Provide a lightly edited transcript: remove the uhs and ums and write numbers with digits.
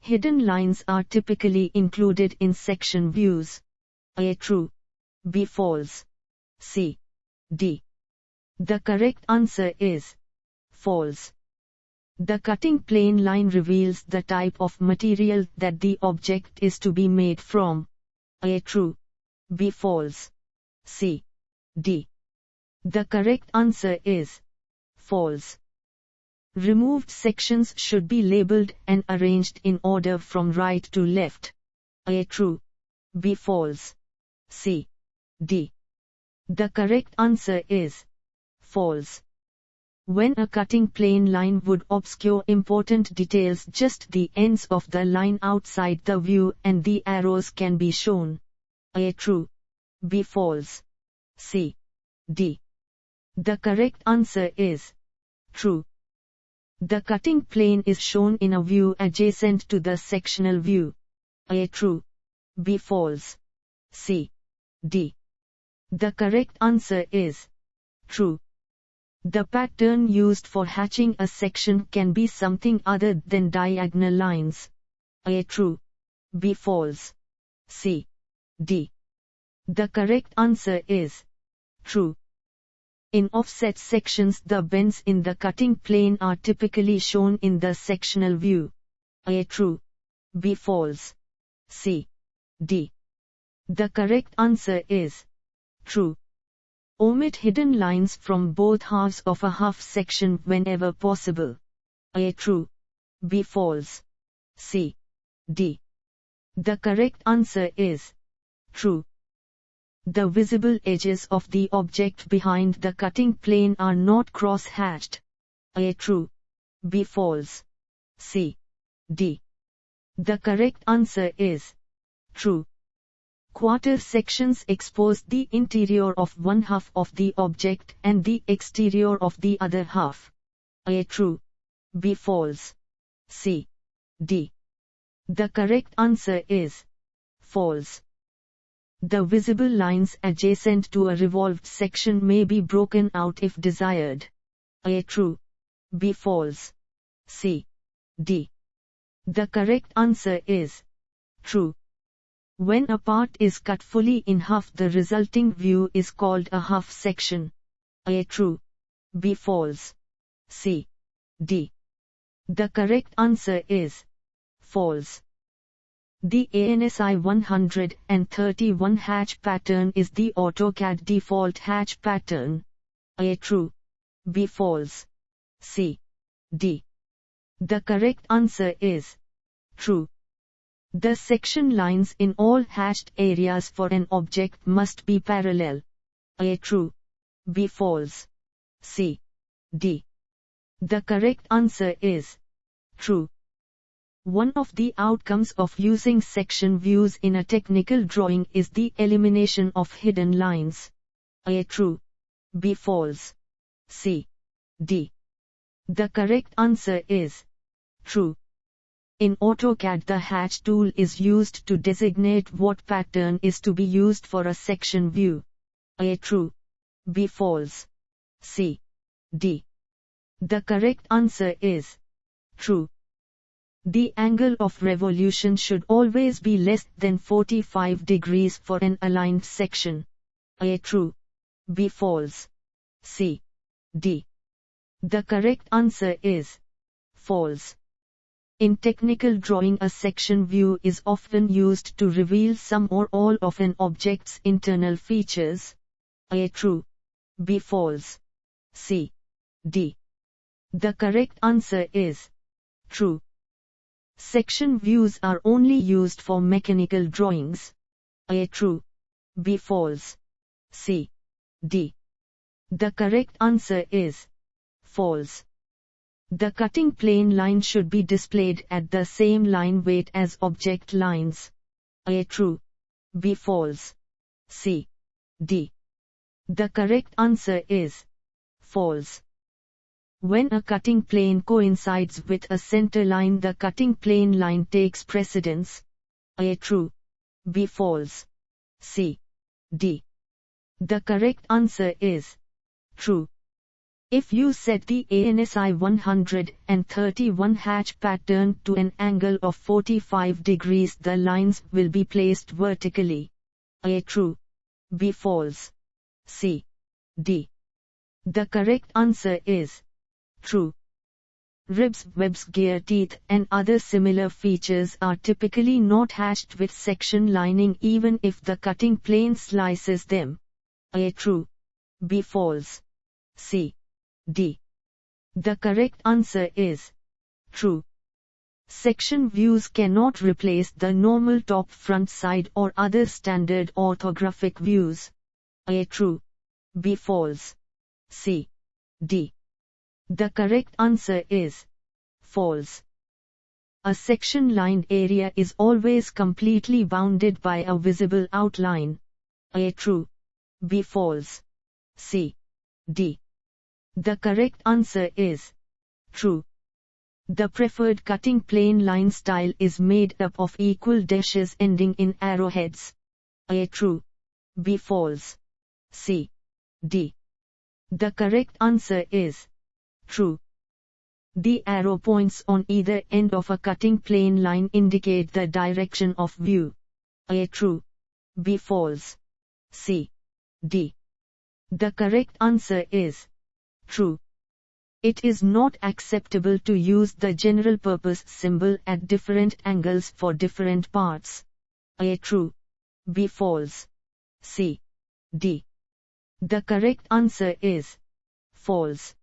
Hidden lines are typically included in section views. A. True. B. False. C. D. The correct answer is false. The cutting plane line reveals the type of material that the object is to be made from. A. True. B. False. C. D. The correct answer is false. Removed sections should be labeled and arranged in order from right to left. A. True. B. False. C. D. The correct answer is false. When a cutting plane line would obscure important details, just the ends of the line outside the view and the arrows can be shown. A. True. B. False. C. D. The correct answer is true. The cutting plane is shown in a view adjacent to the sectional view. A. True. B. False. C. D. The correct answer is true. The pattern used for hatching a section can be something other than diagonal lines. A. True. B. False. C. D. The correct answer is true. In offset sections, the bends in the cutting plane are typically shown in the sectional view. A. True. B. False. C. D. The correct answer is true. Omit hidden lines from both halves of a half section whenever possible. A. True. B. False. C. D. The correct answer is true. The visible edges of the object behind the cutting plane are not cross-hatched. A. True. B. False. C. D. The correct answer is true. Quarter sections expose the interior of one half of the object and the exterior of the other half. A. True. B. False. C. D. The correct answer is false. The visible lines adjacent to a revolved section may be broken out if desired. A. True. B. False. C. D. The correct answer is true. When a part is cut fully in half, the resulting view is called a half section. A. True. B. False. C. D. The correct answer is false. The ANSI 131 hatch pattern is the AutoCAD default hatch pattern. A. True. B. False. C. D. The correct answer is true. The section lines in all hatched areas for an object must be parallel. A. True. B. False. C. D. The correct answer is true. One of the outcomes of using section views in a technical drawing is the elimination of hidden lines. A. True. B. False. C. D. The correct answer is true. In AutoCAD, the hatch tool is used to designate what pattern is to be used for a section view. A. True. B. False. C. D. The correct answer is true. The angle of revolution should always be less than 45 degrees for an aligned section. A. True. B. False. C. D. The correct answer is false. In technical drawing, a section view is often used to reveal some or all of an object's internal features. A. True. B. False. C. D. The correct answer is true. Section views are only used for mechanical drawings. A. True. B. False. C. D. The correct answer is false. The cutting plane line should be displayed at the same line weight as object lines. A. True. B. False. C. D. The correct answer is false. When a cutting plane coincides with a center line, the cutting plane line takes precedence. A. True. B. False. C. D. The correct answer is true. If you set the ANSI 131 hatch pattern to an angle of 45 degrees, the lines will be placed vertically. A. True. B. False. C. D. The correct answer is true. Ribs, webs, gear teeth, and other similar features are typically not hatched with section lining even if the cutting plane slices them. A. True. B. False. C. D. The correct answer is true. Section views cannot replace the normal top, front, side, or other standard orthographic views. A. True. B. False. C. D. The correct answer is false. A section-lined area is always completely bounded by a visible outline. A. True. B. False. C. D. The correct answer is true. The preferred cutting plane line style is made up of equal dashes ending in arrowheads. A. True. B. False. C. D. The correct answer is true. The arrow points on either end of a cutting plane line indicate the direction of view. A. True. B. False. C. D. The correct answer is true. It is not acceptable to use the general purpose symbol at different angles for different parts. A. True. B. False. C. D. The correct answer is false.